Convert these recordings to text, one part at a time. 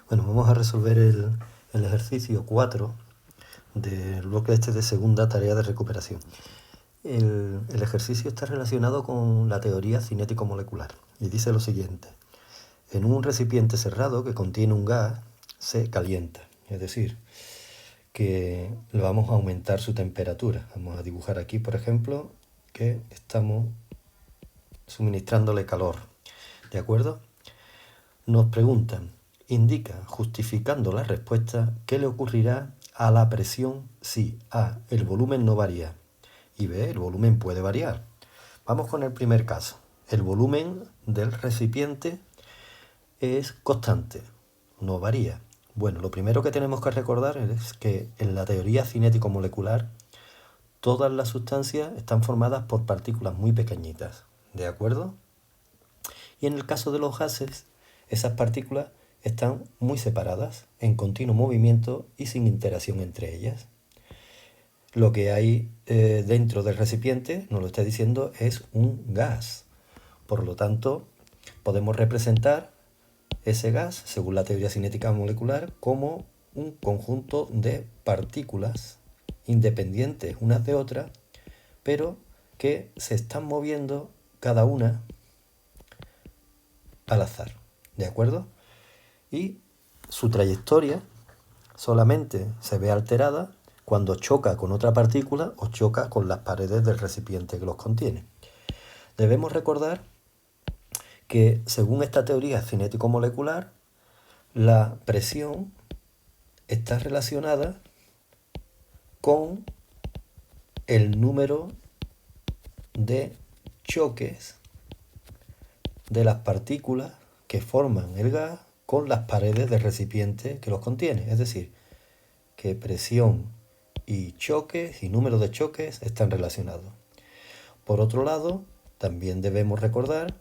Bueno, vamos a resolver el ejercicio 4 del bloque este de segunda tarea de recuperación. El ejercicio está relacionado con la teoría cinético-molecular y dice lo siguiente. En un recipiente cerrado que contiene un gas, se calienta. Es decir, que le vamos a aumentar su temperatura. Vamos a dibujar aquí, por ejemplo, que estamos suministrándole calor. ¿De acuerdo? Nos preguntan, indica, justificando la respuesta, qué le ocurrirá a la presión si A, el volumen no varía y B, el volumen puede variar. Vamos con el primer caso. El volumen del recipiente es constante, no varía. Bueno, lo primero que tenemos que recordar es que en la teoría cinético-molecular todas las sustancias están formadas por partículas muy pequeñitas, ¿de acuerdo? Y en el caso de los gases, esas partículas están muy separadas, en continuo movimiento y sin interacción entre ellas. Lo que hay dentro del recipiente, nos lo está diciendo, es un gas. Por lo tanto, podemos representar ese gas, según la teoría cinética molecular, como un conjunto de partículas independientes unas de otras, pero que se están moviendo cada una al azar, ¿de acuerdo? Y su trayectoria solamente se ve alterada cuando choca con otra partícula o choca con las paredes del recipiente que los contiene. Debemos recordar que según esta teoría cinético-molecular, la presión está relacionada con el número de choques de las partículas que forman el gas con las paredes del recipiente que los contiene. Es decir, que presión y choques y número de choques están relacionados. Por otro lado, también debemos recordar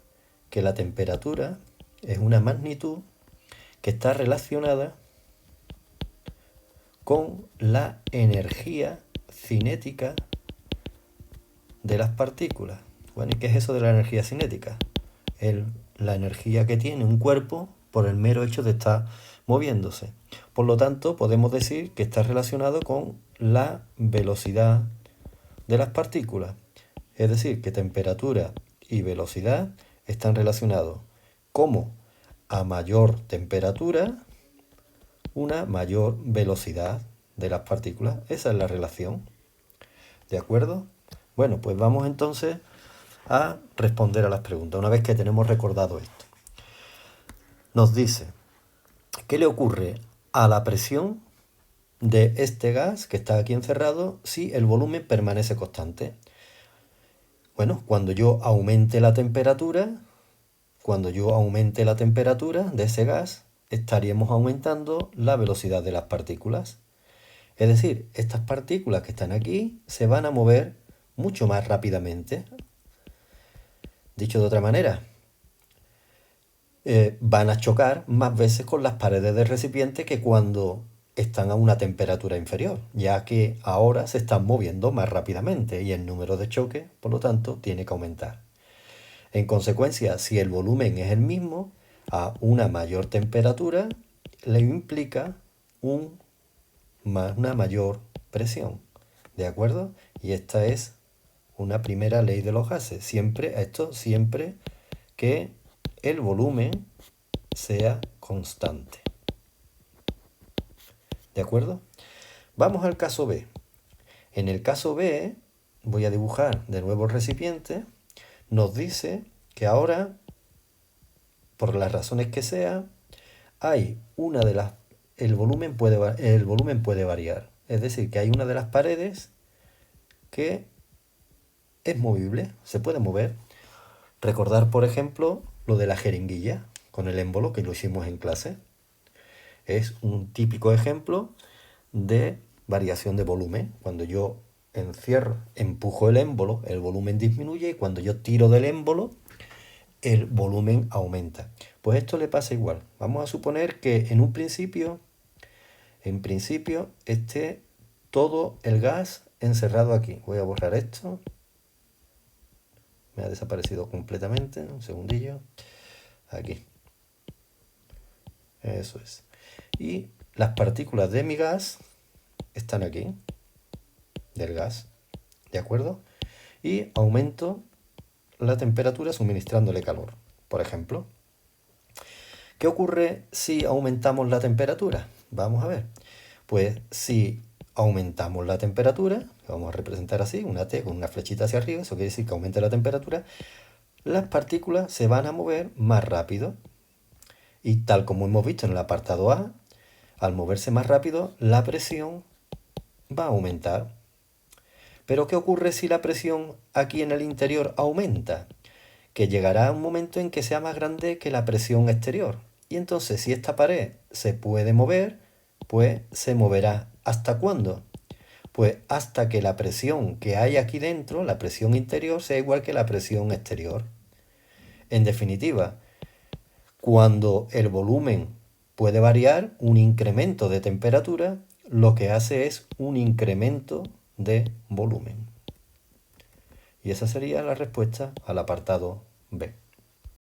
que la temperatura es una magnitud que está relacionada con la energía cinética de las partículas. Bueno, ¿y qué es eso de la energía cinética? La energía que tiene un cuerpo por el mero hecho de estar moviéndose. Por lo tanto, podemos decir que está relacionado con la velocidad de las partículas. Es decir, que temperatura y velocidad están relacionados. Como a mayor temperatura, una mayor velocidad de las partículas. Esa es la relación. ¿De acuerdo? Bueno, pues vamos entonces a responder a las preguntas, una vez que tenemos recordado esto. Nos dice, ¿qué le ocurre a la presión de este gas que está aquí encerrado si el volumen permanece constante? Bueno, cuando yo aumente la temperatura de ese gas, estaríamos aumentando la velocidad de las partículas. Es decir, estas partículas que están aquí se van a mover mucho más rápidamente. Dicho de otra manera, van a chocar más veces con las paredes del recipiente que cuando están a una temperatura inferior, ya que ahora se están moviendo más rápidamente y el número de choques, por lo tanto, tiene que aumentar. En consecuencia, si el volumen es el mismo, a una mayor temperatura le implica una mayor presión. ¿De acuerdo? Y esta es una primera ley de los gases. Siempre que el volumen sea constante. ¿De acuerdo? Vamos al caso B. En el caso B, voy a dibujar de nuevo el recipiente, nos dice que ahora, por las razones que sea, hay una de las... el volumen puede variar. Es decir, que hay una de las paredes que es movible, se puede mover. Recordar, por ejemplo, lo de la jeringuilla con el émbolo que lo hicimos en clase. Es un típico ejemplo de variación de volumen. Cuando yo empujo el émbolo, el volumen disminuye y cuando yo tiro del émbolo, el volumen aumenta. Pues esto le pasa igual. Vamos a suponer que en principio, esté todo el gas encerrado aquí. Voy a borrar esto. Me ha desaparecido completamente. Un segundillo. Aquí. Eso es. Y las partículas de mi gas están aquí, del gas, ¿de acuerdo? Y aumento la temperatura suministrándole calor, por ejemplo. ¿Qué ocurre si aumentamos la temperatura? Vamos a ver. Pues si aumentamos la temperatura, vamos a representar así, una T con una flechita hacia arriba, eso quiere decir que aumente la temperatura, las partículas se van a mover más rápido. Y tal como hemos visto en el apartado A, al moverse más rápido, la presión va a aumentar. Pero ¿qué ocurre si la presión aquí en el interior aumenta? Que llegará un momento en que sea más grande que la presión exterior. Y entonces si esta pared se puede mover, pues se moverá. ¿Hasta cuándo? Pues hasta que la presión que hay aquí dentro, la presión interior, sea igual que la presión exterior. En definitiva, cuando el volumen puede variar, un incremento de temperatura lo que hace es un incremento de volumen. Y esa sería la respuesta al apartado B.